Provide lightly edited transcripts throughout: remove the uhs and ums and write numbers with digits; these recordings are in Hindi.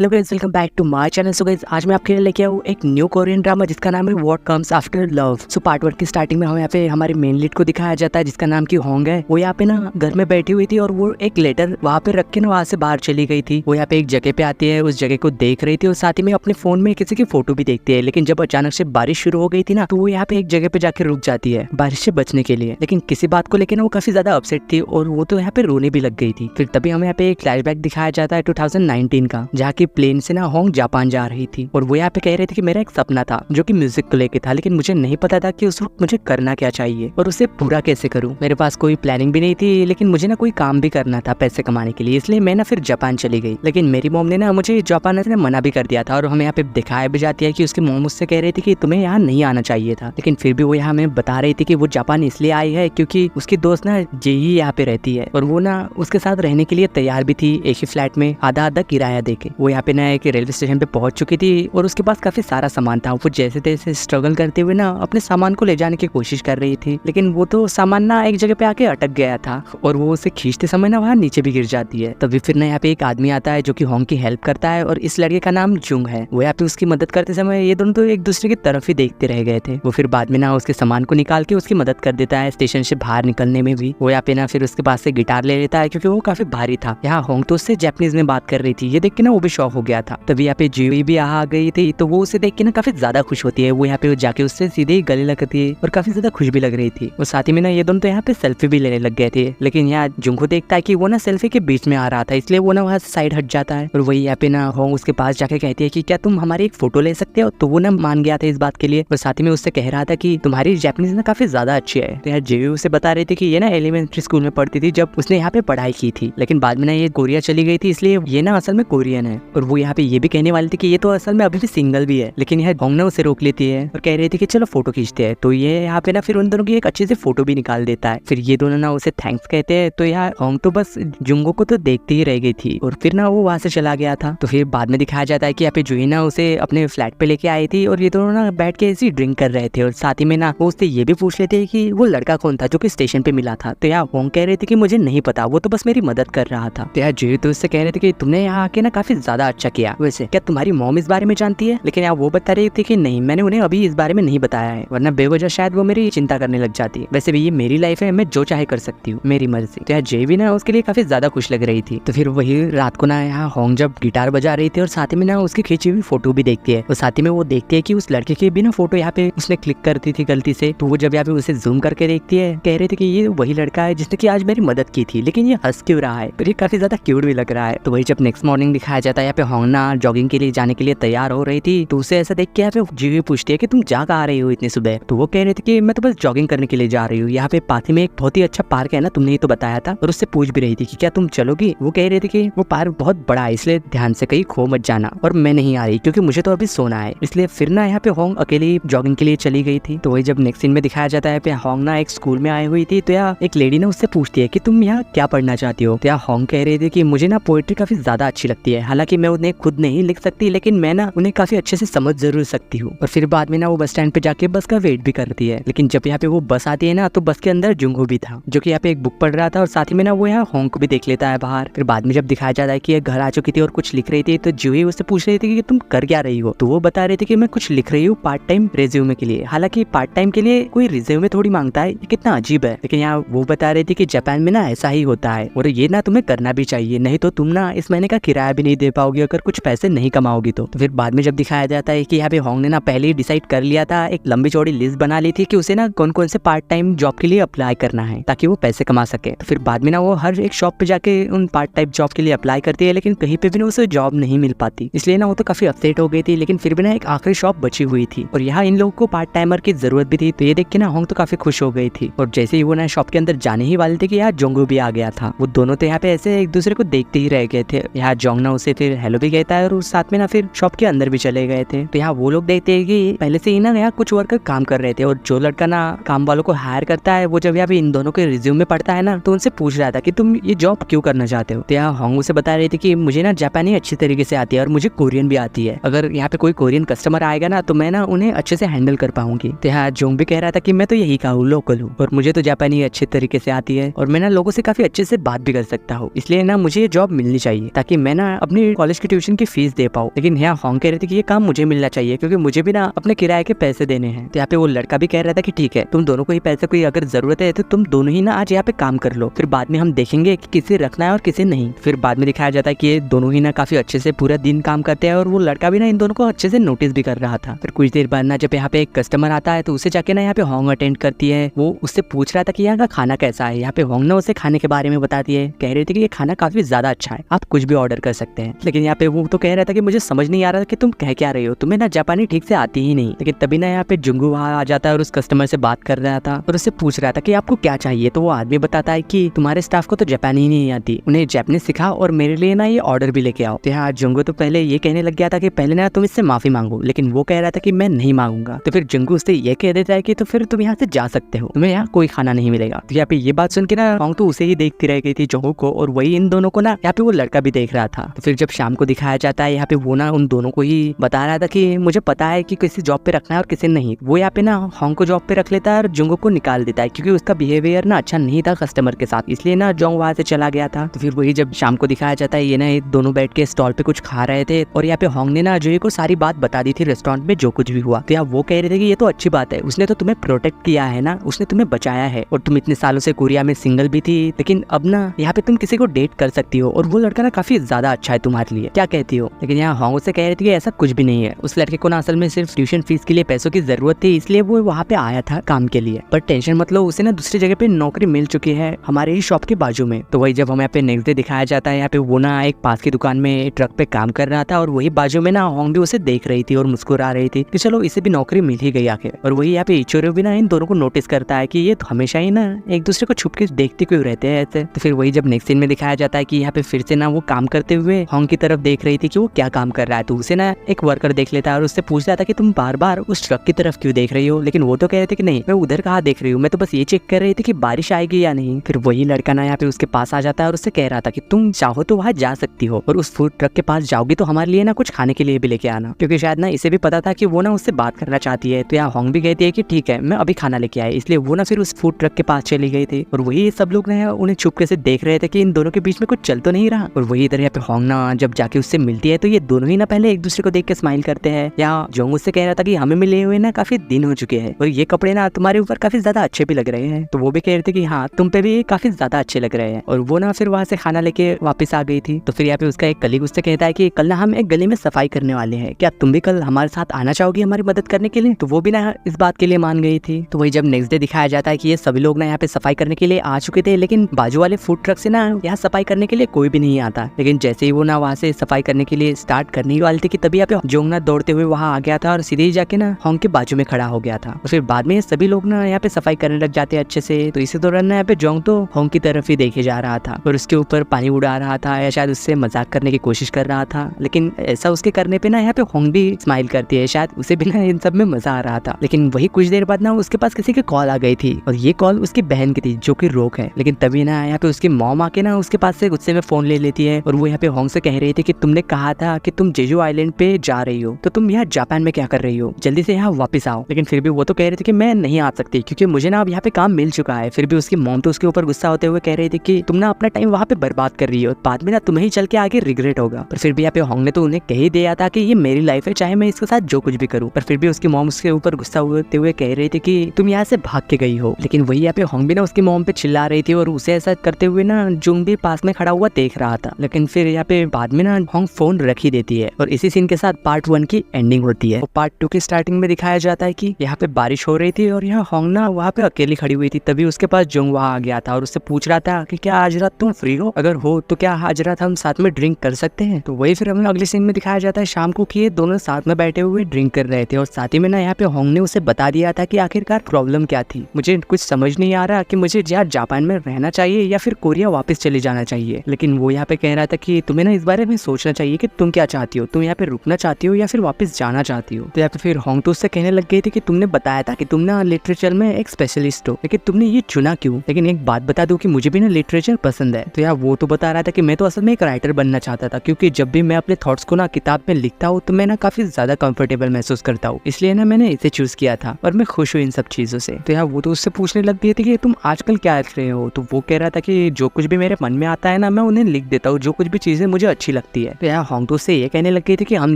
Hello guys, welcome back to my channel. So guys, आज मैं आपके लिए लेके आऊँ एक न्यू कोरियन ड्रामा जिसका नाम है what comes after love. So part 1 की स्टार्टिंग में हमें यहाँ पे हमारे मेन लीड को दिखाया जाता है जिसका नाम की होंग है। वो यहाँ पे ना घर में बैठी हुई थी और वो एक लेटर वहाँ पे रख के ना वहाँ से बाहर चली गई थी। वो यहाँ पे एक जगह पे आती है, उस जगह को देख रही थी और साथ ही में अपने फोन में किसी की फोटो भी देखती है। लेकिन जब अचानक से बारिश शुरू हो गई थी ना, तो वो यहाँ पे एक जगह पे जाके रुक जाती है बारिश से बचने के लिए। लेकिन किसी बात को लेकर ना वो काफी ज्यादा अपसेट थी और वो तो यहाँ पे रोने भी लग गई थी। फिर तभी हमें यहाँ पे एक फ्लैशबैक दिखाया जाता है 2019 का, जहाँ की प्लेन से ना होंग जापान जा रही थी और वो यहाँ पे कह रही थी कि मेरा एक सपना था जो कि म्यूजिक को लेके था, लेकिन मुझे नहीं पता था कि उस वक्त मुझे करना क्या चाहिए और उसे पूरा कैसे करूं। मेरे पास कोई प्लानिंग भी नहीं थी, लेकिन मुझे ना कोई काम भी करना था पैसे कमाने के लिए, इसलिए मैं ना फिर जापान चली गई। लेकिन मेरी मॉम ने ना मुझे जापान से मना भी कर दिया था और हमें यहाँ पे दिखाया भी जाती है कि उसकी मॉम उससे कह रही थी कि तुम्हें यहाँ नहीं आना चाहिए था, लेकिन फिर भी वो यहाँ हमें बता रही थी कि वो जापान इसलिए आई है क्योंकि उसकी दोस्त ना जेई यहाँ पे रहती है और वो ना उसके साथ रहने के लिए तैयार भी थी, एक ही फ्लैट में आधा आधा किराया देके। वो यहाँ पे ना एक रेलवे स्टेशन पे पहुंच चुकी थी और उसके पास काफी सारा सामान था। वो जैसे तैसे स्ट्रगल करते हुए ना अपने सामान को ले जाने की कोशिश कर रही थी, लेकिन वो तो सामान ना एक जगह पे आके अटक गया था और वो उसे खींचते समय ना वहाँ नीचे भी गिर जाती है। तभी फिर ना यहाँ पे एक आदमी आता है जो कि होंग की हेल्प करता है और इस लड़के का नाम जुंग है। वो यहाँ पे उसकी मदद करते समय ये दोनों तो एक दूसरे की तरफ ही देखते रह गए थे। वो फिर बाद में ना उसके सामान को निकाल के उसकी मदद कर देता है स्टेशन से बाहर निकलने में भी। वो यहाँ पे ना फिर उसके पास से गिटार ले लेता है क्योंकि वो काफी भारी था। यहाँ होंग तो उससे जापानीज में बात कर रही थी, ये देख के ना वो भी शॉक हो गया था। तभी यहाँ पे जीवी भी आ गई थी, तो वो उसे देख के ना काफी ज्यादा खुश होती है। वो यहाँ पे जाके उससे सीधे ही गले लगती है और काफी ज्यादा खुश भी लग रही थी। और साथ ही में ना ये दोनों तो यहाँ पे सेल्फी भी लेने लग गए थे, लेकिन यहाँ जुंग को देखता है कि वो ना सेल्फी के बीच में आ रहा था, इसलिए वो ना वहाँ से साइड हट जाता है। और वही यहाँ पे ना होंग उसके पास जाके कहती है कि क्या तुम हमारी एक फोटो ले सकते हो, तो वो ना मान गया था इस बात के लिए। और साथ ही में उससे कह रहा था कि तुम्हारी जापानीज ना काफी ज्यादा अच्छी है। तो यहाँ जेवी उसे बता रही थी कि ये ना एलिमेंट्री स्कूल में पढ़ती थी जब उसने यहाँ पे पढ़ाई की थी, लेकिन बाद में ना ये कोरिया चली गई थी, इसलिए ये ना असल में कोरियन है। और वो यहाँ पे ये भी कहने वाली थी कि ये तो असल में अभी भी सिंगल भी है, लेकिन यह होंग ना उसे रोक लेती है और कह रही थी कि चलो फोटो खींचते हैं। तो ये यहाँ पे ना फिर उन दोनों की एक अच्छी सी फोटो भी निकाल देता है। फिर ये दोनों ना उसे थैंक्स कहते हैं। तो यहाँ होंग तो बस जुंगो को तो देखती ही रह गई थी और फिर ना वो वहाँ से चला गया था। तो फिर बाद में दिखाया जाता है कि यहाँ पे जुही ना उसे अपने फ्लैट पे लेके आई थी और ये दोनों ना बैठ के ऐसी ड्रिंक कर रहे थे और साथ ही में ना वो उससे ये भी पूछ लेते हैं कि वो लड़का कौन था जो कि स्टेशन पे मिला था। तो यहाँ होंग कह रही थी कि मुझे नहीं पता, वो तो बस मेरी मदद कर रहा था। तो यहाँ जुही तो उससे कह रहे थे कि तुमने यहाँ आके ना काफी ज्यादा अच्छा किया, वैसे क्या तुम्हारी मॉम इस बारे में जानती है? लेकिन यहाँ वो बता रही थी कि नहीं, मैंने उन्हें अभी इस बारे में नहीं बताया है, वरना बेवजह शायद वो मेरी चिंता करने लग जाती। वैसे भी ये मेरी लाइफ है, मैं जो चाहे कर सकती हूँ, मेरी मर्जी। तो यहाँ जे भी ना उसके लिए काफी ज्यादा खुश लग रही थी। तो फिर वही रात को ना यहाँ होंग जब गिटार बजा रही थी और साथ ही में ना उसकी खींची हुई फोटो भी देखती है और साथ ही में वो देखती है कि उस लड़के की भी ना फोटो यहाँ पे उसने क्लिक करती थी गलती से। तो वो जब यहाँ पे उसे जूम करके देखती है, कह रही थी कि ये वही लड़का है जिसने की आज मेरी मदद की थी, लेकिन ये हंस क्यों रहा है? फिर ये काफी ज्यादा क्यूट भी लग रहा है। तो वही जब नेक्स्ट मॉर्निंग दिखाया जाता है, यहाँ पे होंग ना जॉगिंग के लिए जाने के लिए तैयार हो रही थी। तो उसे ऐसा देख के यहाँ पे जीवी पूछती है कि तुम जा कहाँ आ रही हो इतनी सुबह? तो वो कह रही थी कि मैं तो बस जॉगिंग करने के लिए जा रही हूँ, यहाँ पे पास में एक बहुत ही अच्छा पार्क है ना, तुमने ये तो बताया था। और उससे पूछ भी रही थी कि क्या तुम चलोगी? वो कह रही थी कि वो पार्क बहुत बड़ा है, इसलिए ध्यान से कहीं खो मत जाना, और मैं नहीं आ रही क्योंकि मुझे तो अभी सोना है। इसलिए फिर ना यहाँ पे होंग अकेली जॉगिंग के लिए चली गई थी। तो वही जब नेक्स्ट सीन में दिखाया जाता है पे होंग ना एक स्कूल में आई हुई थी। तो यहाँ एक लेडी ने उससे पूछती है कि तुम यहाँ क्या पढ़ना चाहती हो? तो यहाँ होंग कह रही थी कि मुझे ना पोएट्री काफी ज्यादा अच्छी लगती है, हालांकि मैं उन्हें खुद नहीं लिख सकती, लेकिन मैं ना उन्हें काफी अच्छे से समझ जरूर सकती हूँ। और फिर बाद में ना वो बस स्टैंड पे जाके बस का वेट भी करती है। लेकिन जब यहाँ पे वो बस आती है ना, तो बस के अंदर जुंगो भी था जो कि यहाँ पे एक बुक पढ़ रहा था और साथ ही में ना वो यहाँ होंग को भी देख लेता है बाहर। फिर बाद में जब दिखाया जाता है कि ये घर आ चुकी थी और कुछ लिख रही थी, तो जूही उससे पूछ रही थी कि तुम कर क्या रही हो? तो वो बता रही थी कि मैं कुछ लिख रही हूँ पार्ट टाइम रेज्यूमे के लिए। हालांकि पार्ट टाइम के लिए कोई रिज्यूमे थोड़ी मांगता है, ये कितना अजीब है। लेकिन यहाँ वो बता रही थी कि जापान में ना ऐसा ही होता है और ये ना तुम्हें करना भी चाहिए, नहीं तो तुम ना इस महीने का किराया भी नहीं दे पाओगी अगर कुछ पैसे नहीं कमाओगी। तो फिर बाद में जब दिखाया जाता है कि यहाँ पे होंग ने ना पहले ही डिसाइड कर लिया था, एक लंबी चौड़ी लिस्ट बना ली थी कि उसे ना कौन कौन से पार्ट टाइम जॉब के लिए अप्लाई करना है ताकि वो पैसे कमा सके। तो फिर बाद में ना वो हर एक शॉप पे जाके उन पार्ट टाइम जॉब के लिए अप्लाई करती है, लेकिन कहीं पे भी ना उसे जॉब नहीं मिल पाती। इसलिए ना वो तो काफी अपसेट हो गई थी। लेकिन फिर भी ना एक आखिरी शॉप बची हुई थी और यहाँ इन लोगों को पार्ट टाइमर की जरूरत भी थी। तो ये देख के ना होंग तो काफी खुश हो गई थी और जैसे ही वो ना शॉप के अंदर जाने ही वाले थे कि यहाँ जोंगो भी आ गया था। वो दोनों तो यहाँ पे ऐसे एक दूसरे को देखते ही रह गए थे। यहाँ जोंग ना उसे फिर हेलो भी कहता है और साथ में ना फिर शॉप के अंदर भी चले गए थे। तो यहाँ वो लोग देखते हैं कि पहले से ही ना यहाँ कुछ वर्कर काम कर रहे थे और जो लड़का ना काम वालों को हायर करता है, वो जब यहाँ पे इन दोनों के रिज्यूम में पढ़ता है ना, तो उनसे पूछ रहा था कि तुम ये जॉब क्यों करना चाहते हो? तो यहाँ होंग उसे बता रही थी कि मुझे ना जापानी अच्छी तरीके से आती है और मुझे कोरियन भी आती है। अगर यहाँ पे कोई कोरियन कस्टमर आएगा ना, तो मैं ना उन्हें अच्छे से हैंडल कर पाऊंगी। तो यहाँ जोंग भी कह रहा था कि मैं तो यही कहूँ, लोकल हूँ और मुझे तो जापानी अच्छे तरीके से आती है और मैं ना लोगों से काफी अच्छे से बात भी कर सकता हूँ, इसलिए ना मुझे ये जॉब मिलनी चाहिए ताकि मैं ना अपनी कॉलेज की ट्यूशन की फीस दे पाऊँ। लेकिन यहाँ होंग कह रहे थे कि ये काम मुझे मिलना चाहिए क्योंकि मुझे भी ना अपने किराए के पैसे देने हैं। तो यहाँ पे वो लड़का भी कह रहा था कि ठीक है, तुम दोनों को ही पैसे कोई अगर जरूरत है तो तुम दोनों ही ना आज यहाँ पे काम कर लो, फिर बाद में हम देखेंगे कि किसे रखना है और किसे नहीं। फिर बाद में दिखाया जाता है कि ये दोनों ही ना काफी अच्छे से पूरा दिन काम करते हैं और वो लड़का भी ना इन दोनों को अच्छे से नोटिस भी कर रहा था। फिर कुछ देर बाद ना जब यहाँ पे एक कस्टमर आता है तो उसे जाके ना यहाँ पे होंग अटेंड करती है। वो उससे पूछ रहा था कि यहाँ का खाना कैसा है। यहाँ पे होंग ना उसे खाने के बारे में बताती है, कह रही थी कि ये खाना काफी ज्यादा अच्छा है, आप कुछ भी ऑर्डर कर सकते हैं। लेकिन यहाँ पे वो तो कह रहा था कि मुझे समझ नहीं आ रहा कि तुम कह क्या रही हो, तुम्हें ना जापानी ठीक से आती ही नहीं। लेकिन तभी ना यहाँ पे जुंगू वहाँ आ जाता है और उस कस्टमर से बात कर रहा था और उससे पूछ रहा था कि आपको क्या चाहिए। तो वो आदमी बताता है कि तुम्हारे स्टाफ को तो जापानी ही नहीं आती, उन्हें जापानीज सिखाओ और मेरे लिए ना ये ऑर्डर भी लेके आओ। तो यहाँ जुंगू तो पहले ये कहने लग गया था कि पहले ना तुम इससे माफी मांगो, लेकिन वो कह रहा था कि मैं नहीं मांगूंगा। तो फिर जुंगू उससे ये कह देता है कि तो फिर तुम यहाँ से जा सकते हो, तुम्हें यहाँ कोई खाना नहीं मिलेगा। तो यहाँ पे ये बात सुन के ना होंग तो उसे ही देखती रह गई थी जुंगू को, और वही इन दोनों को ना यहाँ पे वो लड़का भी देख रहा था। तो फिर जब शाम को दिखाया जाता है यहाँ पे वो ना उन दोनों को ही बता रहा था कि मुझे पता है कि किसी जॉब पे रखना है और किसी नहीं। वो यहाँ पे ना होंग को जॉब पे रख लेता है और जुंगू को निकाल देता है क्योंकि उसका बिहेवियर ना अच्छा नहीं था कस्टमर के साथ, इसलिए ना जोंग वहां से चला गया था। तो फिर वही जब शाम को दिखाया जाता है ये ना दोनों बैठ के स्टॉल पे कुछ खा रहे थे और यहाँ पे होंग ने ना जुई को सारी बात बता दी थी रेस्टोरेंट में जो कुछ भी हुआ। तो यहाँ वो कह रहे थे कि ये तो अच्छी बात है, उसने तो तुम्हें प्रोटेक्ट किया है ना, उसने तुम्हें बचाया है और तुम इतने सालों से कोरिया में सिंगल भी थी, लेकिन अब ना यहाँ पे तुम किसी को डेट कर सकती हो और वो लड़का ना काफी ज्यादा अच्छा है तुम्हारे लिए, क्या कहती हो। लेकिन यहाँ होंग से कह रही थी कि ऐसा कुछ भी नहीं है, उस लड़के को ना असल में सिर्फ ट्यूशन फीस के लिए पैसों की जरूरत थी, इसलिए वो वहाँ पे आया था काम के लिए। पर टेंशन मतलब उसे ना दूसरी जगह पे नौकरी मिल चुकी है हमारे ही शॉप के बाजू में। तो वही जब हमें यहाँ पे नेक्स्ट डे दिखाया जाता है यहाँ पे वो ना एक पास की दुकान में ट्रक पे काम कर रहा था और वही बाजू में ना होंग भी उसे देख रही थी और मुस्कुरा रही थी कि चलो इसे भी नौकरी मिल ही गई आखिर। और वही यहाँ पे इचोरो भी ना इन दोनों को नोटिस करता है कि ये तो हमेशा ही ना एक दूसरे को छुप के देखते क्यों रहते हैं ऐसे। तो फिर वही जब नेक्स्ट सीन में दिखाया जाता है कि यहाँ पे फिर से ना वो काम करते हुए होंग की तरफ देख रही थी कि वो क्या काम कर रहा है। तो उसे ना एक वर्कर देख लेता है और उससे पूछता था कि तुम बार बार उस ट्रक की तरफ क्यों देख रही हो। लेकिन वो तो कह रहे थे कि नहीं, मैं उधर कहाँ देख रही हूँ, मैं तो बस ये चेक कर रही थी कि बारिश आएगी या नहीं। फिर वही लड़का ना यहाँ पे उसके पास आ जाता है और उससे कह रहा था कि तुम चाहो तो वहाँ जा सकती हो और उस फूड ट्रक के पास जाओगी तो हमारे लिए ना कुछ खाने के लिए भी लेके आना, क्योंकि शायद ना इसे भी पता था कि वो ना उससे बात करना चाहती है। तो यहाँ होंग भी कहती है कि ठीक है मैं अभी खाना लेके आई, इसलिए वो ना फिर उस फूड ट्रक के पास चली गई थी और वही सब लोग ना उन्हें छुपके से देख रहे थे कि इन दोनों के बीच में कुछ चल तो नहीं रहा। और वही इधर यहाँ पे होंग ना जब जाके उससे मिलती है तो ये दोनों ही ना पहले एक दूसरे को देख के स्माइल करते हैं। यहाँ जोंग उससे कह रहा था कि हमें मिले हुए ना काफी दिन हो चुके हैं और ये कपड़े ना तुम्हारे ऊपर काफी ज्यादा अच्छे भी लग रहे हैं। तो वो भी कह रहे थे कि हाँ तुम पे भी काफी ज्यादा अच्छे लग रहे हैं। और वो ना फिर वहाँ से खाना लेके वापस आ गई थी। तो फिर यहाँ पे उसका एक कलीग उससे कहता है कि कल ना हम एक गली में सफाई करने वाले हैं, क्या तुम भी कल हमारे साथ आना चाहोगी हमारी मदद करने के लिए। तो वो भी ना इस बात के लिए मान गई थी। तो वही जब नेक्स्ट डे दिखाया जाता है कि ये सभी लोग ना यहाँ पे सफाई करने के लिए आ चुके थे, लेकिन बाजू वाले फूड ट्रक से ना यहाँ सफाई करने के लिए कोई भी नहीं आता। लेकिन जैसे ही वो ना वहाँ से सफाई करने के लिए स्टार्ट करने वाली थी कि तभी यहाँ पे जोंग ना दौड़ते हुए वहाँ आ गया था और सीधे ही जाके ना होंग के बाजू में खड़ा हो गया था। और फिर बाद में सभी लोग ना यहाँ पे सफाई करने लग जाते हैं अच्छे से। तो इसी दौरान ना यहाँ पे जोंग तो होंग की तरफ ही देखे जा रहा था और उसके ऊपर पानी उड़ा रहा था या शायद उससे मजाक करने की कोशिश कर रहा था। लेकिन ऐसा उसके करने पे ना यहाँ पे होंग भी स्माइल करती है, शायद उसे भी ना इन सब में मजा आ रहा था। लेकिन वही कुछ देर बाद ना उसके पास किसी की कॉल आ गई थी और ये कॉल उसकी बहन की थी जो कि रोक है। लेकिन तभी ना यहाँ पे उसकी मॉम आके ना उसके पास से गुस्से में फोन ले लेती है और वो यहाँ पे होंग से कह रही थी कि तुमने कहा था कि तुम जेजू आइलैंड पे जा रही हो, तो तुम यहाँ जापान में क्या कर रही हो, जल्दी से यहाँ वापस आओ। लेकिन फिर भी वो तो कह रही थी कि मैं नहीं आ सकती क्योंकि मुझे ना अब यहाँ पे काम मिल चुका है। फिर भी उसकी मॉम तो उसके ऊपर गुस्सा होते हुए कह रही थी कि तुम ना अपना टाइम वहाँ पे बर्बाद कर रही हो, बाद में ना तुम्हें ही चल के आगे रिग्रेट होगा। पर फिर भी यहाँ पे होंग ने तो उन्हें कह ही दिया था कि ये मेरी लाइफ है, चाहे मैं इसके साथ जो कुछ भी करूँ। पर फिर भी उसकी मॉम उसके ऊपर गुस्सा होते हुए कह रही थी कि तुम यहाँ से भाग के गई हो। लेकिन वही यहाँ पे होंग भी ना उसकी मॉम पे चिल्ला रही थी और उसे ऐसा करते हुए ना जुंग भी पास में खड़ा हुआ देख रहा था। लेकिन फिर यहाँ पे बाद में ना होंग फोन रख ही देती है और इसी सीन के साथ पार्ट 1 की एंडिंग होती है। पार्ट 2 की स्टार्टिंग में दिखाया जाता है कि यहाँ पे बारिश हो रही थी और यहाँ होंग ना वहाँ पे अकेली खड़ी हुई थी। तभी उसके पास जुंग वहाँ आ गया था और उससे पूछ रहा था कि क्या आज रात तुम फ्री हो, अगर हो तो क्या आज रात हम साथ में ड्रिंक कर सकते हैं। तो वही फिर हमें अगले सीन में दिखाया जाता है शाम को कि ये दोनों साथ में बैठे हुए ड्रिंक कर रहे थे और साथ ही में ना यहाँ पे होंग ने उसे बता दिया था कि आखिरकार प्रॉब्लम क्या थी। मुझे कुछ समझ नहीं आ रहा कि मुझे या जापान में रहना चाहिए या फिर कोरिया वापस चले जाना चाहिए। लेकिन वो यहाँ पे कह रहा था कि तुम्हें ना इस बारे में सोचना चाहिए कि तुम क्या चाहती हो, तुम यहाँ पे रुकना चाहती हो या फिर वापस जाना चाहती हो। तो यहाँ पे फिर होंग तो उससे कहने लग गई थी कि तुमने बताया था कि तुम ना लिटरेचर में एक स्पेशलिस्ट हो, लेकिन तुमने ये चुना क्यों। लेकिन एक बात बता दूं कि मुझे भी ना लिटरेचर पसंद है। तो यार वो तो बता रहा था कि मैं तो असल में एक राइटर बनना चाहता था, क्योंकि जब भी मैं अपने थॉट्स को ना किताब में लिखता हूँ तो मैं ना काफी ज्यादा कंफर्टेबल महसूस करता हूँ, इसलिए ना मैंने इसे चूज किया था और मैं खुश हूँ इन सब चीजों से। तो यार वो तो उससे पूछने लग गई थी कि तुम आजकल क्या लिख रहे हो। तो वो कह रहा था कि जो कुछ भी मेरे मन में आता है ना मैं उन्हें लिख देता हूँ, जो कुछ भी चीजें मुझे अच्छी अच्छी लगती है। तो यहाँ होंग तो उससे ये कहने लग गई थी कि हम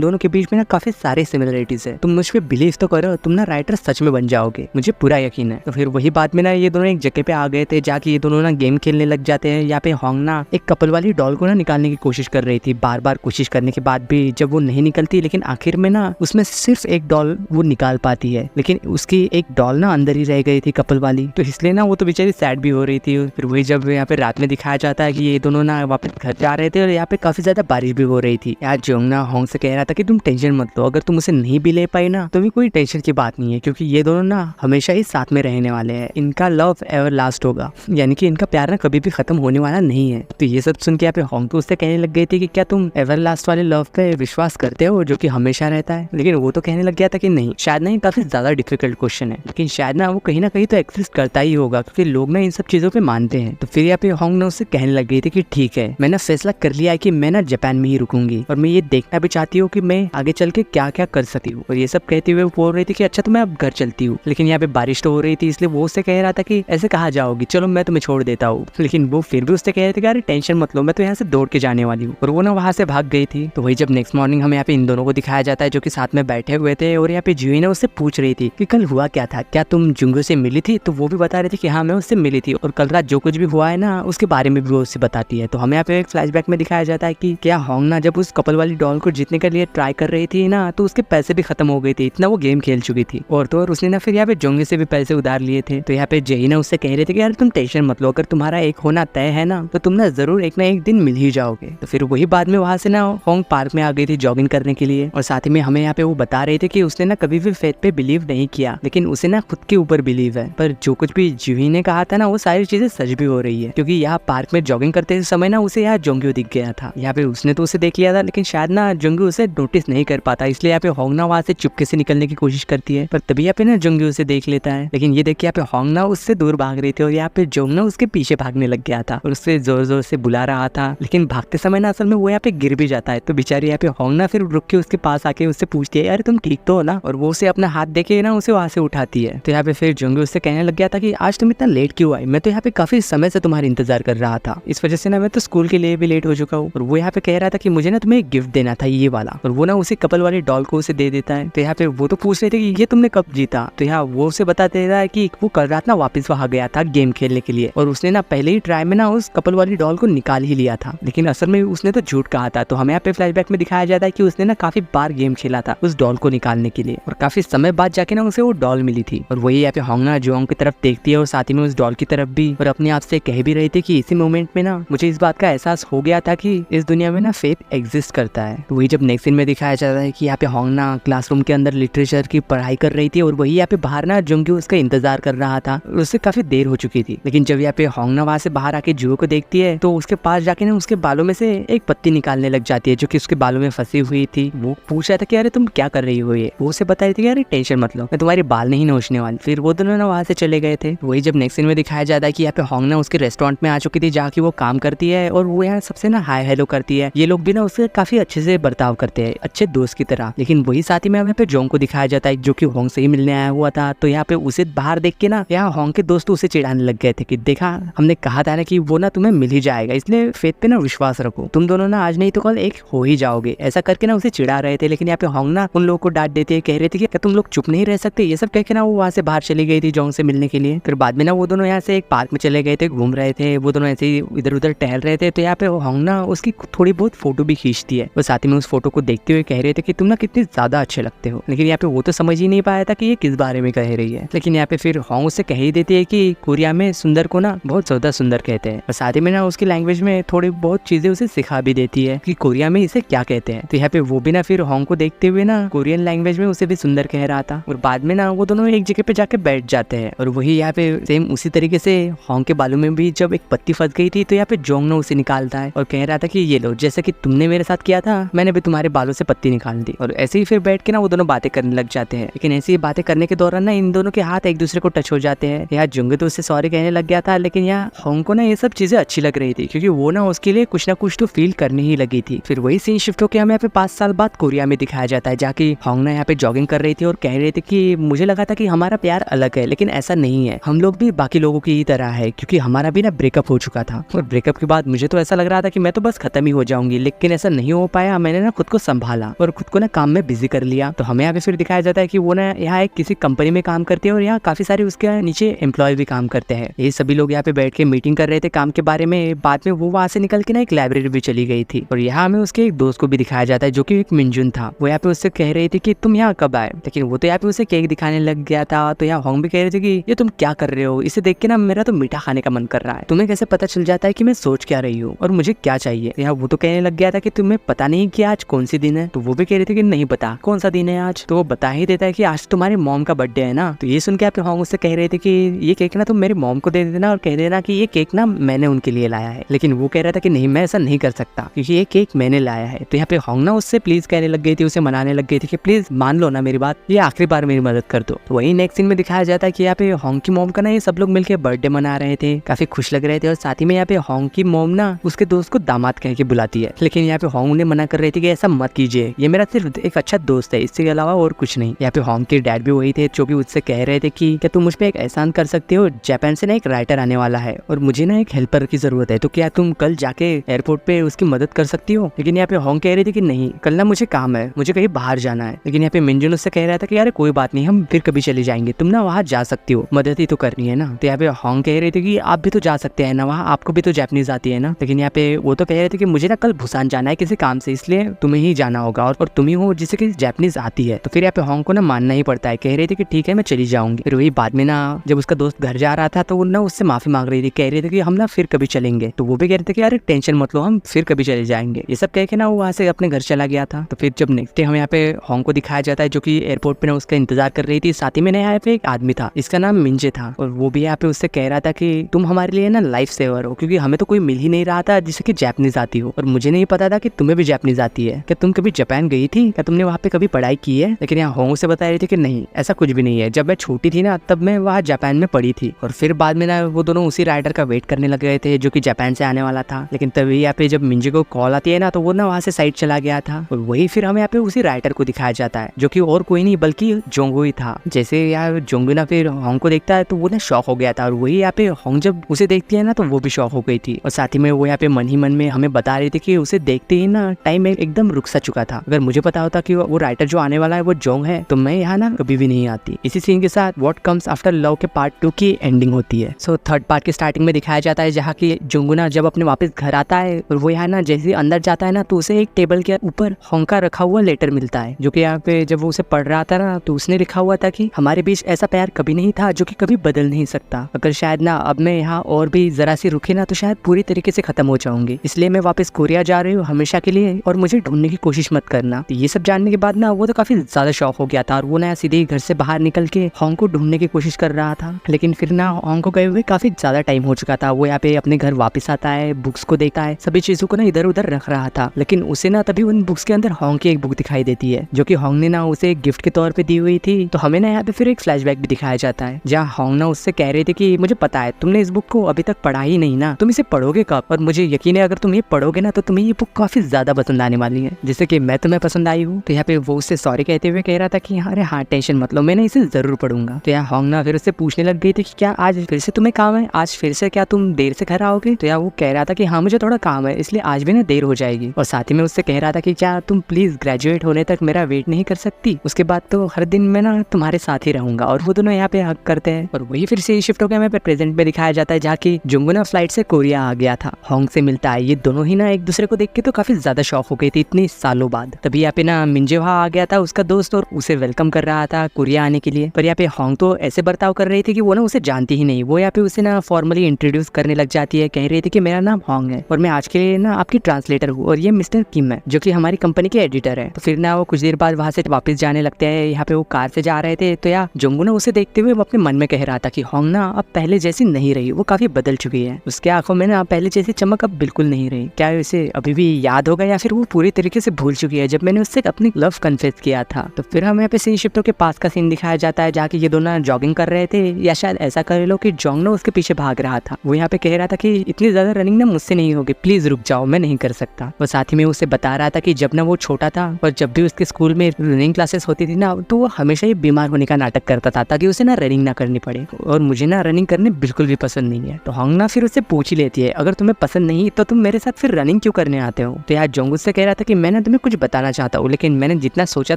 दोनों के बीच में ना काफी सारे सिमिलरिटीज है, तुम मुझ पे बिलीव तो करो, तुम ना राइटर सच में बन जाओगे, मुझे पूरा यकीन है। तो फिर वही बात में ना ये दोनों एक जगह पे आ गए थे, जाके ये दोनों ना गेम खेलने लग जाते हैं। यहाँ पे होंग ना एक कपल वाली डॉल को ना निकालने की कोशिश कर रही थी, बार बार कोशिश करने के बाद भी जब वो नहीं निकलती, लेकिन आखिर में ना उसमें सिर्फ एक डॉल वो निकाल पाती है, लेकिन उसकी एक डॉल ना अंदर ही रह गई थी कपल वाली। तो इसलिए ना वो तो बेचारी सैड भी हो रही थी। फिर वही जब यहाँ पे रात में दिखाया जाता है कि ये दोनों ना वापस घर जा रहे थे और यहाँ पे काफी ज्यादा बारिश भी हो रही थी। यार जोंग ना होंग से कह रहा था कि तुम टेंशन मत लो, अगर तुम उसे नहीं भी ले पाई ना तो भी कोई टेंशन की बात नहीं है, क्योंकि ये दोनों ना हमेशा ही साथ में रहने वाले हैं, इनका लव एवर लास्ट होगा, यानी कि इनका प्यार ना कभी भी खत्म होने वाला नहीं है। तो ये सब सुन के यहाँ पे होंग तो उससे कहने लग गई थी कि क्या तुम एवर लास्ट वाले लव पे विश्वास करते हो जो कि हमेशा रहता है। लेकिन वो तो कहने लग गया था कि नहीं, शायद ना ये काफी ज्यादा डिफिकल्ट क्वेश्चन है, लेकिन शायद ना वो कहीं ना कहीं तो एग्जिस्ट करता ही होगा, क्योंकि लोग ना इन सब चीजों पे मानते हैं। तो फिर यहाँ पे होंग ना उससे कहने लग गई थी कि ठीक है, मैंने फैसला कर लिया है कि मैं ना जापान में ही रुकूंगी और मैं ये देखना भी चाहती हूँ कि मैं आगे चल के क्या क्या कर सकती हूँ। और ये सब कहते हुए वो बोल रही थी कि अच्छा तो मैं अब घर चलती हूँ, लेकिन यहाँ पे बारिश तो हो रही थी, इसलिए वो उससे कह रहा था कि ऐसे कहाँ जाओगी, चलो मैं तुम्हें छोड़ देता हूँ। लेकिन वो फिर भी उससे कह रहे थे कि अरे टेंशन मत लो, मैं तो यहाँ से दौड़ के जाने वाली हूँ। और वो ना वहाँ से भाग गई थी। तो वही जब नेक्स्ट मॉर्निंग हमें यहाँ पे इन दोनों को दिखाया जाता है जो कि साथ में बैठे हुए थे, और यहाँ पे जुही ने उससे पूछ रही थी कि कल हुआ क्या था, क्या तुम जुंगू से मिली थी। तो वो भी बता रही थी कि हाँ मैं उससे मिली थी, और कल रात जो कुछ भी हुआ है ना उसके बारे में भी वो उससे बताती है। तो हमें यहाँ पे एक फ्लैशबैक में दिखाया जाता है कि क्या होंग ना जब उस कपल वाली डॉल को जीतने के लिए ट्राई कर रही थी ना, तो उसके पैसे भी खत्म हो गए थे, इतना वो गेम खेल चुकी थी। और तो और उसने ना फिर यहाँ पे जोंगे से भी पैसे उधार लिए थे। तो यहाँ पे जेही ना उससे कह रहे थे कि यार तुम टेंशन मत लो, अगर तुम्हारा एक होना तय है ना तो तुम ना जरूर एक ना एक दिन मिल ही जाओगे। तो फिर वही बाद में वहां से ना होंग पार्क में आ गई थी जॉगिंग करने के लिए, और साथ ही में हमें यहाँ पे वो बता रहे थे कि उसने ना कभी भी फेथ पे बिलीव नहीं किया, लेकिन उसे ना खुद के ऊपर बिलीव है। पर जो कुछ भी जूही ने कहा था ना वो सारी चीजें सच भी हो रही है, क्योंकि यहाँ पार्क में जॉगिंग करते समय ना उसे यहाँ जोंग्यू दिख गया था। यहाँ पे उसने तो उसे देख लिया था, लेकिन शायद ना जोंग्यू उसे नोटिस नहीं कर पाता, इसलिए यहाँ पे होंग ना वहाँ से चुपके से निकलने की कोशिश करती है। पर तभी यहाँ पे ना जोंग्यू उसे देख लेता है, लेकिन ये देख के यहाँ पे होंग ना उससे दूर भाग रही थी, और यहाँ पे जोंग ना उसके पीछे भागने लग गया था और उससे जोर जोर से बुला रहा था। लेकिन भागते समय ना असल में वो यहाँ पे गिर भी जाता है। तो बेचारी यहाँ पे होंग ना फिर रुक के उसके पास आके उससे पूछती है अरे तुम ठीक तो हो ना, और वो उसे अपना हाथ देके ना उसे वहाँ से उठाती है। तो यहाँ पे फिर जोंग्यू उससे कहने लग गया था कि आज तुम इतना लेट क्यों आई, मैं तो यहाँ पे काफी समय से तुम्हारा इंतजार कर रहा था, इस वजह से ना मैं तो स्कूल के लिए भी लेट हो चुका हूँ। और वो यहाँ पे कह रहा था कि मुझे ना तुम्हें एक गिफ्ट देना था ये वाला, और वो ना उसे कपल वाली डॉल को उसे दे देता है। तो यहाँ पे वो तो पूछ रहे थे कि ये तुमने कब जीता। तो यहाँ वो उसे बता दे रहा है कि वो कल रात ना वापस वहाँ गया था गेम खेलने के लिए, और उसने ना पहले ही ट्राई में ना उस कपल वाली डॉल को निकाल ही लिया था, लेकिन असल में उसने तो झूठ कहा था। तो हमें यहाँ पे फ्लैशबैक में दिखाया जाता है कि उसने ना काफी बार गेम खेला था उस डॉल को निकालने के लिए, और काफी समय बाद जाके ना उसे वो डॉल मिली थी। और वही यहाँ पे होंग ना जोंग की तरफ देखती है और साथ ही में उस डॉल की तरफ भी, और अपने आप से कह भी रही थी कि इसी मोमेंट में ना मुझे इस बात का एहसास हो गया था कि इस दुनिया में ना फेथ एग्जिस्ट करता है। तो वही जब नेक्स्ट सीन में दिखाया जाता है कि यहाँ पे होंग ना क्लासरूम के अंदर लिटरेचर की पढ़ाई कर रही थी, और वही यहाँ पे बाहर ना जोंग्यू उसका इंतजार कर रहा था, उससे काफी देर हो चुकी थी। लेकिन जब यहाँ पे होंग ना वहाँ से बाहर आके जुओ को देखती है तो उसके पास जाके ना उसके बालों में से एक पत्ती निकालने लग जाती है जो कि उसके बालों में फंसी हुई थी। वो पूछ रहा था कि अरे तुम क्या कर रही हो, ये वो उसे बता रही थी कि अरे टेंशन मत लो, मैं तुम्हारे बाल नहीं नोचने वाली। फिर वो दोनों ना वहाँ से चले गए थे। वही जब नेक्स्ट सीन में दिखाया जाता है कि यहाँ पे होंग ना उसके रेस्टोरेंट में आ चुकी थी जहाँ की वो काम करती है, और वो यहाँ सबसे ना हाय हेलो करती है। ये लोग भी ना उससे काफी अच्छे से बर्ताव करते हैं, अच्छे दोस्त की तरह। लेकिन वही साथ ही में यहाँ पे जोंग को दिखाया जाता है जो कि होंग से ही मिलने आया हुआ था। तो यहाँ पे उसे बाहर देख के ना यहाँ होंग के दोस्त उसे चिढ़ाने लग गए थे कि देखा हमने कहा था ना कि वो ना तुम्हें मिल ही जाएगा, इसलिए फेथ पे ना विश्वास रखो, तुम दोनों ना आज नहीं तो कल एक हो ही जाओगे, ऐसा करके ना उसे चिढ़ा रहे थे। लेकिन यहाँ पे होंग ना उन लोगों को डांट देते कह रहे थे कि तुम लोग चुप नहीं रह सकते, ये सब कह के ना वो वहाँ से बाहर चली गई थी जोंग से मिलने के लिए। फिर बाद में ना वो दोनों यहाँ से एक पार्क में चले गए थे, घूम रहे थे, वो दोनों ऐसे ही इधर उधर टहल रहे थे। तो यहाँ पे होंग ना उसकी थोड़ी बहुत फोटो भी खींचती है, और साथ ही में उस फोटो को देखते हुए कह रहे थे कि तुम ना कितने ज्यादा अच्छे लगते हो। लेकिन यहाँ पे वो तो समझ ही नहीं पाया था कि ये किस बारे में कह रही है। लेकिन यहाँ पे फिर होंग उससे कह ही देती है कि कोरिया में सुंदर को ना बहुत ज्यादा सुंदर कहते हैं, और साथ ही में ना उसकी लैंग्वेज में थोड़ी बहुत चीजें उसे सिखा भी देती है कि कोरिया में इसे क्या कहते हैं। तो यहाँ पे वो भी ना फिर होंग को देखते हुए ना कोरियन लैंग्वेज में उसे भी सुंदर कह रहा था। और बाद में ना वो दोनों एक जगह पे जाके बैठ जाते हैं, और वही यहाँ पे सेम उसी तरीके से होंग के बालों में भी जब एक पत्ती फंस गई थी तो यहाँ पे जोंग ना उसे निकालता है और कह रहा था कि ये लो, जैसे कि तुमने मेरे साथ किया था मैंने भी तुम्हारे बालों से पत्ती निकाल दी। और ऐसे ही फिर बैठ के ना वो दोनों बातें करने लग जाते हैं। लेकिन ऐसी बातें करने के दौरान ना इन दोनों के हाथ एक दूसरे को टच हो जाते हैं। यहाँ जुंग तो उससे सॉरी कहने लग गया था, लेकिन यहाँ होंग को ना ये सब चीजें अच्छी लग रही थी क्योंकि वो ना उसके लिए कुछ ना कुछ तो फील करने ही लगी थी। फिर वही सीन शिफ्ट होकर हमें यहाँ पे 5 साल बाद कोरिया में दिखाया जाता है, जाके होंग ना यहाँ पे जॉगिंग कर रही थी और कह रही थी कि मुझे लगा था कि हमारा प्यार अलग है, लेकिन ऐसा नहीं है, हम लोग भी बाकी लोगों की ही तरह है, क्योंकि हमारा भी ना ब्रेकअप हो चुका था। और ब्रेकअप के बाद मुझे तो ऐसा लग रहा था कि मैं तो बस खत्म ही हो जाऊंगी, लेकिन ऐसा नहीं हो पाया। मैंने ना खुद को संभाला और खुद को ना काम में बिजी कर लिया। तो हमें यहाँ पे फिर दिखाया जाता है कि वो ना यहाँ एक किसी कंपनी में काम करती है और यहाँ काफी सारे उसके नीचे एम्प्लॉय भी काम करते हैं। ये सभी लोग यहाँ पे बैठ के मीटिंग कर रहे थे काम के बारे में। बाद में वो वहाँ से निकल के ना एक लाइब्रेरी भी चली गई थी और यहाँ हमें उसके एक दोस्त को भी दिखाया जाता है जो कि एक मिंजुन था। वो यहाँ पे उससे कह रही थी कि तुम यहाँ कब आए, लेकिन वो तो यहाँ पे उसे केक दिखाने लग गया था। तो यहाँ होंग भी कह रही थी कि ये तुम क्या कर रहे हो, इसे देख के ना मेरा तो मीठा खाने का मन कर रहा है। तुम्हें कैसे पता चल जाता है कि मैं सोच क्या रही हूँ और मुझे क्या चाहिए। यहाँ वो तो कहने लग गया था कि तुम्हें पता नहीं कि आज कौन सी दिन है। तो वो भी कह रही थी कि नहीं पता कौन सा दिन है आज। तो वो बता ही देता है कि आज तुम्हारी मॉम का बर्थडे है ना। तो ये सुन के आप होंग उससे कह रहे थे कि ये केक ना तुम मेरी मॉम को दे देना और कह देना कि ये केक ना मैंने उनके लिए लाया है। लेकिन वो कह रहा था कि नहीं, मैं ऐसा नहीं कर सकता क्योंकि ये केक मैंने लाया है। तो यहाँ पे होंग ना उससे प्लीज कहने लग गई थी, उसे मनाने लग गई थी कि प्लीज मान लो ना मेरी बात, ये आखिरी बार मेरी मदद कर दो। तो वही नेक्स्ट सीन में दिखाया जाता है कि यहाँ पे होंग की मॉम का ना ये सब लोग मिलकर बर्थडे मना रहे थे, काफी खुश लग रहे थे। और साथ ही में यहाँ पे होंग की मॉम ना उसके दोस्त को दामाद कह के बुलाती है, लेकिन यहाँ पे होंग ने मना कर रही थी कि ऐसा मत कीजिए, ये मेरा सिर्फ एक अच्छा दोस्त है, इसके अलावा और कुछ नहीं। यहाँ पे होंग के डैड भी वही थे जो कि उससे कह रहे थे कि क्या तुम मुझ पे एक एहसान कर सकते हो, जापान से ना एक राइटर आने वाला है और मुझे ना एक हेल्पर की जरूरत है, तो क्या तुम कल जाके एयरपोर्ट पे उसकी मदद कर सकती हो। लेकिन यहाँ पे होंग कह रही थी कि नहीं, कल ना मुझे काम है, मुझे कहीं बाहर जाना है। लेकिन यहाँ पे मिंजुन उससे कह रहा था कि यार कोई बात नहीं, हम फिर कभी चले जाएंगे, तुम ना वहाँ जा सकती हो, मदद ही तो करनी है ना। तो यहाँ पे होंग कह रही थी कि आप भी तो जा सकते हैं ना वहाँ, आपको भी तो जापानीज आती है ना। लेकिन यहाँ पे वो तो कह रहे थे कि मुझे ना कल बुसान जाना है किसी काम से, इसलिए तुम्हें ही जाना होगा और तुम ही हो जिसे कि जापानीज आती है। तो फिर यहाँ पे होंग को ना मानना ही पड़ता है, कह रही थी कि ठीक है मैं चली जाऊंगी। फिर वही बाद में ना जब उसका दोस्त घर जा रहा था तो वो ना उससे माफी मांग रही थी, कह रही थी कि हम ना फिर कभी चलेंगे। तो वो भी कह रहे थे कि यार टेंशन मत लो, हम फिर कभी चले जाएंगे। ये सब कह के ना वो वहाँ से अपने घर चला गया था। तो फिर जब नेक्स्ट डे हम यहाँ पे होंग को दिखाया जाता है जो कि एयरपोर्ट पे ना उसका इंतजार कर रही थी। साथ ही में यहाँ पे एक आदमी था, इसका नाम मिंजे था और वो भी यहाँ पे उससे कह रहा था कि तुम हमारे लिए ना लाइफ सेवर हो, क्योंकि हमें तो कोई मिल ही नहीं रहा था जिसे कि जापानीज आती हो और मुझे नहीं पता था कि तुम्हें भी जापानीज आती है। क्या तुम कभी जापान गई थी, क्या तुमने वहाँ पे कभी पढ़ाई की है। लेकिन यहाँ होंग से बता रही थी कि नहीं, ऐसा कुछ भी नहीं है, जब मैं छोटी थी ना तब मैं वहाँ जापान में पढ़ी थी। और फिर बाद में ना वो दोनों उसी राइडर का वेट करने लग गए थे जो कि जापान से आने वाला था। लेकिन तभी यहाँ पे जब मिंजे को कॉल आती है ना तो वो ना वहाँ से साइड चला गया था और वही फिर हमें यहाँ पे उसी राइटर को दिखाया जाता है जो कि और कोई नहीं बल्कि जोंगो ही था। जैसे यार जोंगो ना फिर होंग को देखता है तो वो ना शॉक हो गया था और वही यहाँ पे होंग जब उसे देखती है ना तो वो भी शॉक हो गई थी। और साथ ही में वो यहाँ पे मन ही मन में हमें बता रही थी कि उसे देखते ही ना टाइम एकदम रुक सा चुका था। अगर मुझे पता होता कि वो राइटर जो आने वाला है वो जोंग है तो मैं यहाँ ना कभी भी नहीं आती। इसी सीन के साथ व्हाट कम्स आफ्टर लव के पार्ट 2 की एंडिंग होती है। सो थर्ड पार्ट की स्टार्टिंग में दिखाया जाता है जहाँ की जोंगो ना जब अपने वापस घर आता है और वो यहाँ ना जैसे अंदर जाता है ना तो उसे एक टेबल के ऊपर होंग का रखा हुआ लेटर मिलता है जो कि यहाँ पे जब वो उसे पढ़ रहा था ना तो उसने लिखा हुआ था कि हमारे बीच ऐसा प्यार कभी नहीं था जो कि कभी बदल नहीं सकता। अगर शायद ना अब मैं यहाँ और भी जरा सी रुके ना तो शायद पूरी तरीके से खत्म हो जाऊंगी, इसलिए मैं वापस कोरिया जा रही हूँ हमेशा के लिए और मुझे ढूंढने की कोशिश मत करना। तो ये सब जानने के बाद ना वो तो काफी ज्यादा शॉक हो गया था और वो ना सीधे घर से बाहर निकल के होंग को ढूंढने की कोशिश कर रहा था। लेकिन फिर ना होंग को गए हुए काफी ज्यादा टाइम हो चुका था। वो यहाँ पे अपने घर वापस आता है, बुक्स को देखता है, सभी चीजों को ना इधर उधर रख रहा था। लेकिन उसे ना तभी उन बुक्स के अंदर होंग की एक बुक दिखाई देती है जो कि होंग ने ना उसे गिफ्ट के तौर पे दी हुई थी। तो हमें ना यहाँ पे फिर एक फ्लैशबैक भी दिखाया जाता है जहाँ होंग ना उससे कह रहे थे कि मुझे पता है तुमने इस बुक को अभी तक पढ़ा ही नहीं ना, तुम इसे पढ़ोगे कब, और मुझे यकीन है अगर तुम ये पढ़ोगे ना तो तुम्हें ये बुक काफी ज्यादा पसंद आने वाली है जैसे कि मैं तुम्हें पसंद आई हूँ। तो यहाँ पे वो उससे सॉरी कहते हुए कह रहा था कि अरे हाँ टेंशन मत लो, मैंने इसे जरूर पढ़ूंगा। तो यहाँ होंग ना फिर उससे पूछने लग गई थी कि क्या आज फिर से तुम्हें काम है, आज फिर से क्या तुम देर से घर आओगे। तो यहाँ वो कह रहा था कि हाँ मुझे थोड़ा काम है इसलिए आज भी ना देर हो जाएगी। और साथ ही में उससे कह रहा था कि क्या तुम प्लीज ग्रेजुएट होने तक मेरा वेट नहीं कर सकती, उसके बाद तो हर दिन मैं ना तुम्हारे साथ ही रहूंगा। और वो दोनों यहाँ पे हक करते हैं और वही फिर से शिफ्ट होकर हमें प्रेजेंट में दिखाया जाता है जहाँ की जोंगो ना फ्लाइट से कोरिया आ गया था, होंग से मिलता है। ये दोनों ही ना एक दूसरे को देख के तो काफी ज्यादा शॉक हो गई थी इतनी सालों बाद। तभी यहाँ पे ना मिंजे वहाँ आ गया था उसका दोस्त और उसे वेलकम कर रहा था कोरिया आने के लिए। पर यहाँ पे होंग तो ऐसे बर्ताव कर रही थी कि वो ना उसे जानती ही नहीं। वो यहाँ पे उसे ना फॉर्मली इंट्रोड्यूस करने लग जाती है, कह रही थी कि मेरा नाम होंग है और मैं आज के लिए ना आपकी ट्रांसलेटर हूँ और ये मिस्टर किम है जो कि हमारी कंपनी के एडिटर है। तो फिर ना वो कुछ देर बाद वहाँ से वापस जाने लगते हैं। यहाँ पे वो कार से जा रहे थे तो यार जोंगो ना उसे देखते हुए अपने मन में कह रहा था कि होंग ना अब पहले जैसी नहीं रही, वो काफी बदल चुकी है, उसके आंखों में ना पहले जैसी चमक अब बिल्कुल नहीं रही। क्या इसे अभी भी याद होगा या फिर वो पूरी तरीके से भूल चुकी है जब मैंने उससे अपनी लव कन्फेस किया था। तो फिर हमें यहाँ पे सी शिफ्टों के पास का सीन दिखाया जाता है जहाँ की ये दोनों जॉगिंग कर रहे थे, या शायद ऐसा कर लो कि जोंग ना उसके पीछे भाग रहा था। वो यहाँ पे कह रहा था कि इतनी ज्यादा रनिंग ना मुझसे नहीं होगी, प्लीज रुक जाओ, मैं नहीं कर सकता। वो साथ ही में उसे बता रहा था कि जब ना वो छोटा था और जब भी उसके स्कूल में रनिंग क्लासेस होती थी ना तो वो हमेशा ही बीमार होने का नाटक करता था ताकि उसे ना रनिंग ना करनी पड़े, और मुझे ना रनिंग करने बिल्कुल भी पसंद नहीं है। तो होंग ना फिर उससे पूछ ही लेती है अगर तुम्हें पसंद नहीं तो तुम मेरे साथ फिर रनिंग मॉर्निंग क्यों करने आते हो? तो यार जोंग उससे कह रहा था कि मैं ना तुम्हें कुछ बताना चाहता हूँ, लेकिन मैंने जितना सोचा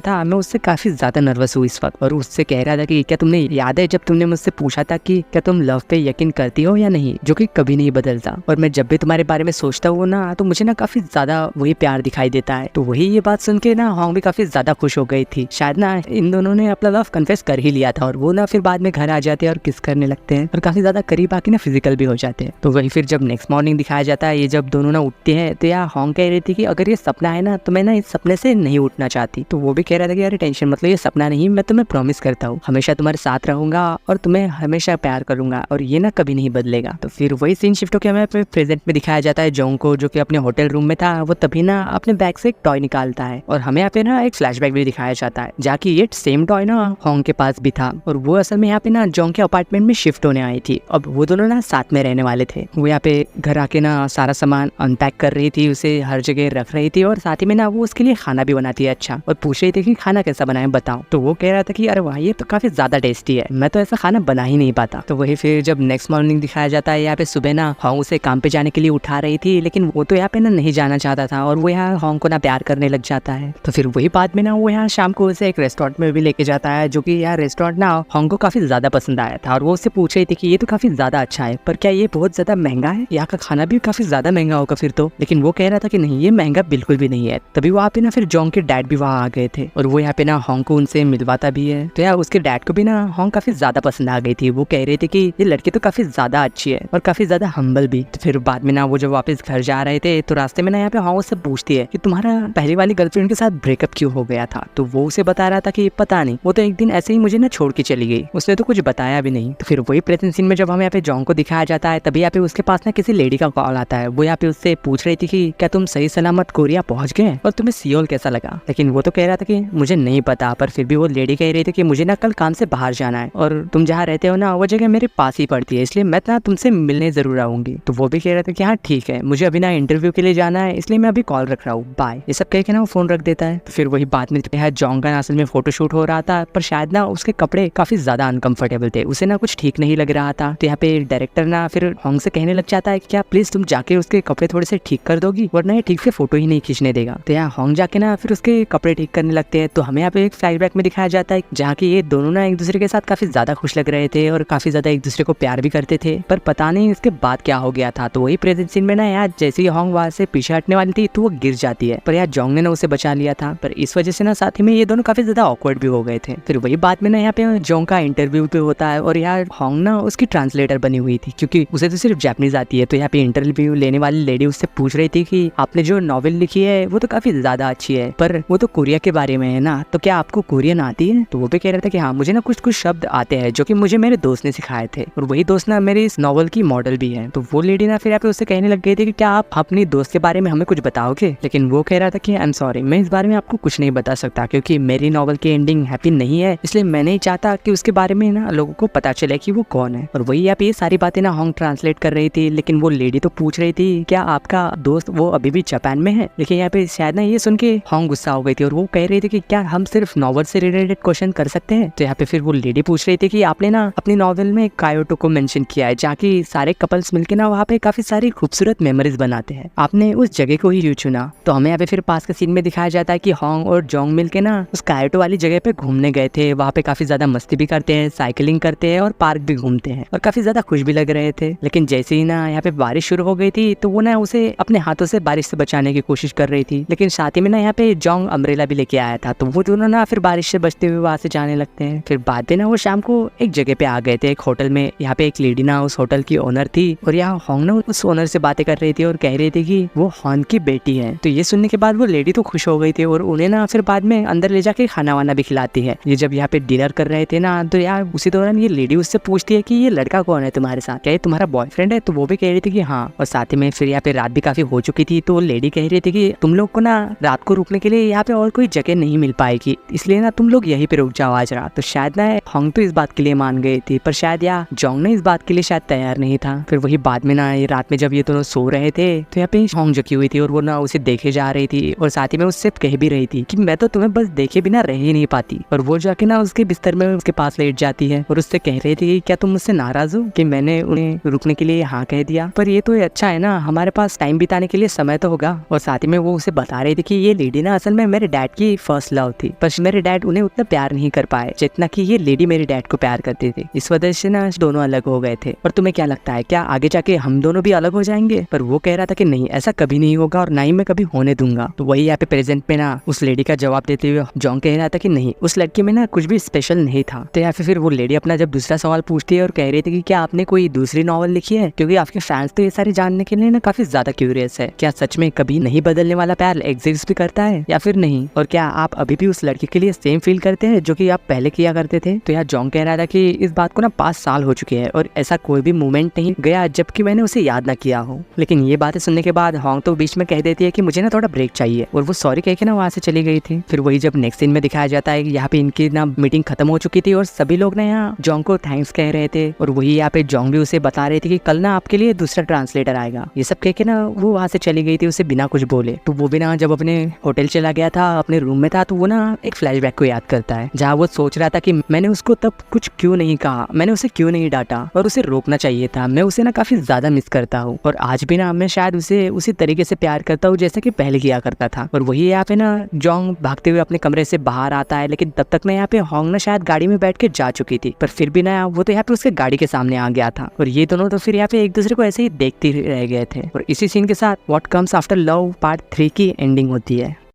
था मैं उससे काफी ज्यादा नर्वस हूँ इस वक्त। और उससे कह रहा था कि क्या तुमने याद है जब तुमने मुझसे पूछा था कि क्या तुम लव पे यकीन करती हो या नहीं, जो कि कभी नहीं बदलता। और मैं जब भी तुम्हारे बारे में सोचता हूँ ना तो मुझे ना काफी ज्यादा वही प्यार दिखाई देता है। तो वही ये बात सुन के ना होंग भी काफी ज्यादा खुश हो गई थी। शायद ना इन दोनों ने अपना लव कन्फेस कर ही लिया था और वो ना फिर बाद में घर आ जाते हैं और किस करने लगते हैं और काफी ज्यादा करीब आके ना फिजिकल भी हो जाते हैं। तो वही फिर जब नेक्स्ट मॉर्निंग दिखाया जाता है, ये जब दोनों ना उठते हैं तो यार होंग कह रही थी कि अगर ये सपना है ना तो मैं ना इस सपने से नहीं उठना चाहती। तो वो भी कह रहा था कि यार टेंशन मतलब ये सपना नहीं, मैं तुम्हें प्रॉमिस करता हूँ हमेशा तुम्हारे साथ रहूंगा और तुम्हें हमेशा प्यार करूंगा और ये ना कभी नहीं बदलेगा। तो फिर वही सीन शिफ्ट होकर हमें प्रेजेंट में दिखाया जाता है जोंग को, जो कि अपने होटल रूम में था। वो तभी ना अपने बैग से एक टॉय निकालता है और हमें यहाँ पे ना एक फ्लैशबैक भी दिखाया जाता है जाकि ये सेम टॉय ना होंग के पास भी था और वो असल में यहाँ पे ना जोंग के अपार्टमेंट में शिफ्ट होने आई थी। अब वो दोनों ना साथ में रहने वाले थे। वो यहाँ पे घर आके ना सारा सामान अनपैक कर रही थी, उसे हर जगह रख रही थी और साथ ही में ना वो उसके लिए खाना भी बनाती है अच्छा, और पूछ रही थी कि खाना कैसा बनाए बताओ। तो वो कह रहा था कि अरे वाह ये तो काफी ज्यादा टेस्टी है, मैं तो ऐसा खाना बना ही नहीं पाता। तो वही फिर जब नेक्स्ट मॉर्निंग दिखाया जाता है, यहाँ पे सुबह ना होंग उसे काम पे जाने के लिए उठा रही थी, लेकिन वो तो यहाँ पे ना नहीं जाना चाहता था और वो यहाँ होंग को ना प्यार करने लग जाता है। तो फिर वही बाद में ना वो यहाँ शाम को उसे एक रेस्टोरेंट में भी लेके जाता है, जो कि यार रेस्टोरेंट ना होंग को काफी ज्यादा पसंद आया था और वो उससे पूछ रही थी कि ये तो काफी ज्यादा अच्छा है, पर क्या ये बहुत ज्यादा महंगा है? यहाँ का खाना भी काफी ज्यादा महंगा होगा फिर तो। लेकिन वो कह रहा था कि नहीं ये महंगा बिल्कुल भी नहीं है। तभी वहाँ पे ना फिर जोंग के डैड भी वहाँ आ गए थे और वो यहाँ पे ना होंग को उनसे मिलवाता भी है। तो यार उसके डैड को भी ना होंग काफी ज्यादा पसंद आ गई थी। वो कह रहे थे कि ये लड़की तो काफी ज्यादा अच्छी है और काफी ज्यादा हम्बल भी। तो फिर बाद में ना वो जब वापस घर जा रहे थे तो रास्ते में ना यहाँ पे होंग उससे पूछती है कि तुम्हारा पहली वाली गर्लफ्रेंड के साथ ब्रेकअप क्यों हो गया था? तो वो उसे बता रहा था कि पता नहीं, वो तो एक दिन ऐसे ही मुझे ना छोड़ के चली गई, उसने तो कुछ बताया भी नहीं। तो फिर वही प्रेजेंट सीन में जब हमें यहाँ पे जोंग को दिखाया जाता है, तभी यहाँ पे उसके पास ना किसी लेडी का कॉल आता है। वो यहाँ पे उससे पूछ रही थी कि क्या तुम सही सलामत कोरिया पहुंच गए और तुम्हें सियोल कैसा लगा? लेकिन वो तो कह रहा था कि मुझे नहीं पता, पर फिर भी वो लेडी कह रही थी कि मुझे ना कल काम से बाहर जाना है और तुम जहाँ रहते हो ना वो जगह मेरे पास ही पड़ती है, इसलिए मैं ना तुमसे मिलने जरूर आऊंगी। तो वो भी कह रहा था कि हाँ ठीक है, मुझे अभी ना इंटरव्यू के लिए जाना है, इसलिए मैं अभी कॉल रख रहा हूँ, बाय। ये सब कह के ना वो फोन रख देता है। तो फिर वही बात में जोंग का असल में फोटोशूट हो रहा था, पर शायद ना उसके कपड़े काफी ज्यादा अनकंफर्टेबल थे, उसे ना कुछ ठीक नहीं लग रहा था। तो यहाँ पे डायरेक्टर ना फिर होंग से कहने लग जाता है कि क्या प्लीज तुम जाके उसके कपड़े थोड़े से ठीक कर दोगी, वरना ये ठीक से फोटो ही नहीं खींचने देगा। तो यहाँ होंग जाके ना फिर उसके कपड़े ठीक करने लगते हैं। तो हमें यहाँ पे एक फ्लैशबैक में दिखाया जाता है जहाँ की ये दोनों ना एक दूसरे के साथ काफी ज्यादा खुश लग रहे थे और काफी ज्यादा एक दूसरे को प्यार भी करते थे, पर पता नहीं इसके बाद क्या हो गया था। तो वही प्रेजेंट सीन में ना यार जैसे ही होंग वहां से पीछे हटने वाली थी तो वो गिर जाती है, पर यार जोंग ने ना उसे बचा लिया था। पर इस वजह से ना साथ ही में ये दोनों काफी ज्यादा ऑकवर्ड भी हो गए थे। फिर वही बात में ना यहाँ पे जोंग का इंटरव्यू भी होता है और यार होंग ना उसकी ट्रांसलेटर बनी हुई थी, क्योंकि उसे तो सिर्फ जापानीज आती है। तो यहाँ पे इंटरव्यू लेने वाली लेडी उससे पूछ रही थी कि आपने जो नॉवेल लिखी है वो तो काफी ज्यादा अच्छी है, पर वो तो कोरिया के बारे में है ना, तो क्या आपको कोरियन आती है? तो वो भी कह रहा था कि हाँ मुझे ना कुछ कुछ शब्द आते हैं जो कि मुझे मेरे दोस्त ने सिखाए थे, और वही दोस्त ना मेरी इस नॉवल की मॉडल भी है। तो वो लेडी ना फिर यहाँ पे उससे कहने लग गई थी कि क्या आप अपनी दोस्त के बारे में हमें कुछ बताओगे? लेकिन वो कह रहा था कि आई एम सॉरी, मैं इस बारे में आपको कुछ नहीं बता सकता, क्योंकि मेरी नॉवल की एंडिंग हैप्पी नहीं है, इसलिए मैं नहीं चाहता कि उसके बारे में ना लोगों को पता चले कि वो कौन है। और वही यहाँ पे ये सारी बातें ना होंग ट्रांसलेट कर रही थी, लेकिन वो लेडी तो पूछ रही थी क्या आपका दोस्त वो अभी भी जापान में है? लेकिन यहाँ पे शायद ना ये सुन के होंग गुस्सा हो गई थी और वो कह रही थी कि क्या हम सिर्फ नॉवल से रिलेटेड क्वेश्चन कर सकते हैं? तो यहाँ पे फिर वो लेडी पूछ रही थी कि आपने ना अपनी नॉवल में कायोटो को मेंशन किया है, जहाँ की सारे कपल्स मिलके ना वहाँ पे काफी सारी खूबसूरत मेमोरीज बनाते हैं, आपने उस जगह को ही क्यों चुना? तो हमें यहाँ पे फिर पास के सीन में दिखाया जाता है कि होंग और जोंग मिलके ना उस कायोटो वाली जगह पे घूमने गए थे। वहाँ पे काफी ज्यादा मस्ती भी करते हैं, साइकिलिंग करते हैं और पार्क भी घूमते हैं और काफी ज्यादा खुश भी लग रहे थे। लेकिन जैसे ही ना यहाँ पे बारिश शुरू हो गई थी तो वो ना उसे अपने हाथों से बारिश से बचाने की कोशिश कर रही थी, लेकिन साथ ही में ना यहाँ पे जोंग अम्ब्रेला भी लेके आया था। तो वो दोनों ना फिर बारिश से बचते हुए वहां से जाने लगते हैं। फिर बाद में ना वो शाम को एक जगह पे आ गए थे, एक होटल में। यहाँ पे एक लेडी ना उस होटल की ओनर थी और यहाँ होंग ना उस ओनर से बातें कर रही थी और कह रही थी कि वो हॉन की बेटी है। तो ये सुनने के बाद वो लेडी तो खुश हो गई थी और उन्हें ना फिर बाद में अंदर ले जाके खाना वाना भी खिलाती है। ये जब यहाँ पे डिनर कर रहे थे ना, तो यार उसी दौरान ये लेडी उससे पूछती है कि ये लड़का कौन है तुम्हारे साथ, क्या ये तुम्हारा बॉयफ्रेंड है? तो वो भी कह रही थी कि हाँ। और साथ ही में फिर यहाँ पे रात भी काफी हो चुकी थी, तो लेडी कह रही थी कि तुम लोग को ना रात को रुकने के लिए यहाँ पे और कोई जगह नहीं मिल पाएगी, इसलिए ना तुम लोग यहीं पे रुक जाओ आज रात। तो शायद ना होंग तो इस बात के लिए मान गई थी, पर शायद या जोंग ने इस बात के लिए शायद तैयार नहीं था। फिर वही बाद में ना ये रात में जब ये दोनों सो रहे थे तो यहाँ पे होंग जगी हुई थी और वो ना उसे देखे जा रही थी और साथ ही में उससे कह भी रही थी कि मैं तो तुम्हें बस देखे बिना रह ही नहीं पाती। और वो जाके ना उसके बिस्तर में उसके पास लेट जाती है और उससे कह रही थी क्या तुम मुझसे नाराज हो कि मैंने उन्हें रुकने के लिए हाँ कह दिया? पर ये तो अच्छा है ना, हमारे पास टाइम भी बिताने के लिए समय तो होगा। और साथ ही में वो उसे बता रही थी कि ये लेडी ना असल में मेरे डैड की फर्स्ट लव थी, पर मेरे डैड उन्हें उतना प्यार नहीं कर पाए जितना कि ये लेडी मेरे डैड को प्यार करती थी। इस वजह से ना दोनों अलग हो गए थे। और तुम्हें क्या लगता है, क्या आगे जाके हम दोनों भी अलग हो जाएंगे? पर वो कह रहा था कि नहीं, ऐसा कभी नहीं होगा और ना ही मैं कभी होने दूंगा। तो वही यहाँ पे प्रेजेंट में ना उस लेडी का जवाब देते हुए जॉन्ग कह रहा था कि नहीं, उस लड़की में ना कुछ भी स्पेशल नहीं था। तो यहाँ पे फिर वो लेडी अपना जब दूसरा सवाल पूछती है और कह रही थी कि क्या आपने कोई दूसरी नॉवल लिखी है, क्योंकि आपके फैंस तो ये सारे जानने के लिए ना काफी ज्यादा क्यूरियस है। क्या सच में कभी नहीं बदलने वाला प्यार एग्जिस्ट भी करता है या फिर नहीं? और क्या आप अभी भी उस लड़की के लिए सेम फील करते हैं जो कि आप पहले किया करते थे? तो यहाँ जॉन्ग कह रहा था कि इस बात को ना 5 साल हो चुके हैं और ऐसा कोई भी मोमेंट नहीं गया जबकि मैंने उसे याद ना किया हो। लेकिन ये बातें सुनने के बाद होंग तो बीच में कह देती है कि मुझे ना थोड़ा ब्रेक चाहिए, और वो सॉरी कह के ना वहाँ से चली गई थी। फिर वही जब नेक्स्ट सीन में दिखाया जाता है कि यहाँ पे इनकी ना मीटिंग खत्म हो चुकी थी और सभी लोग ना यहाँ जॉन्ग को थैंक्स कह रहे थे, और वही यहाँ पे जॉन्ग भी उसे बता रही थी कि कल ना आपके लिए दूसरा ट्रांसलेटर आएगा। ये सब कह के ना वो वहाँ से चली गई थी उसे बिना कुछ बोले। तो वो भी ना जब अपने होटल चला गया था, अपने रूम में था, तो वो ना एक फ्लैशबैक को याद करता है जहाँ वो सोच रहा था कि मैंने उसको तब कुछ क्यों नहीं कहा, मैंने उसे क्यों नहीं डांटा और उसे रोकना चाहिए था। मैं उसे ना काफी ज्यादा मिस करता हूँ और आज भी ना मैं शायद उसे उसी तरीके से प्यार करता हूँ जैसे कि पहले किया करता था। और वही यहाँ पे ना जॉन्ग भागते हुए अपने कमरे से बाहर आता है, लेकिन तब तक ना यहाँ पे होंग ना शायद गाड़ी में बैठ के जा चुकी थी, पर फिर भी ना वो तो यहाँ पे उसके गाड़ी के सामने आ गया था। और ये दोनों तो फिर यहाँ पे एक दूसरे को ऐसे ही देखते रह गए थे। और इसी सीन के साथ what comes after love part 3 की एंडिंग होती है।